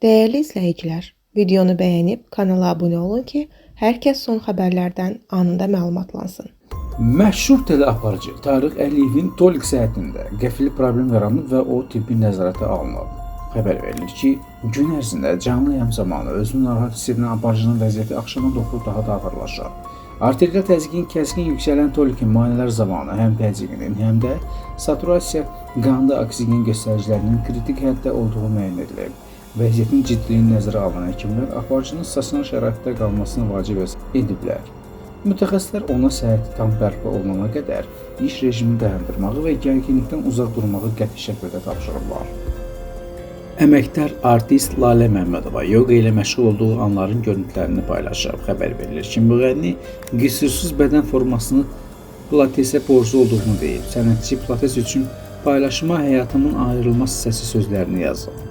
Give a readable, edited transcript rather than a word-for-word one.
Değerli izləyicilər, videonu bəyənib kanala abunə olun ki, hər kəs son xəbərlərdən anında məlumatlansın. Məşhur teleaparıcı Tarıq Əliyevin Tolik səhhətində qəfil problem yaranıb və o tibbi nəzarətə alınıb. Xəbər verilir ki, gün ərzində canlı yayım zamanı özünü narahat hiss edən aparıcının vəziyyəti axşama doğru daha da ağırlaşır. Arterial təzyiqin kəskin yüksələn Tolikin müayinələr zamanı həm təzyiqinin, həm də saturasiya qanda oksigen göstəricilərinin kritik həddə olduğu müəyyən edilib. Vəziyyətin ciddiliyini nəzərə alan həkimlər aparıcının stasionar şəraitdə qalmasını vacib ediblər. Mütəxəssislər ona səhhəti tam bərpa olunana qədər iş rejimini dayandırmağı və gərginlikdən uzaq durmağı qəti şəkildə tapşırırlar. Əməkdar artist Lalə Məmmədova yoga ilə məşğul olduğu anların görüntülərini paylaşıb. Xəbər verilir ki, müğənni qüsursuz bədən formasını pilatesə borclu olduğunu deyib. Sənətçi pilates üçün paylaşıma həyatımın ayrılmaz hissəsi sözlərini yazıb.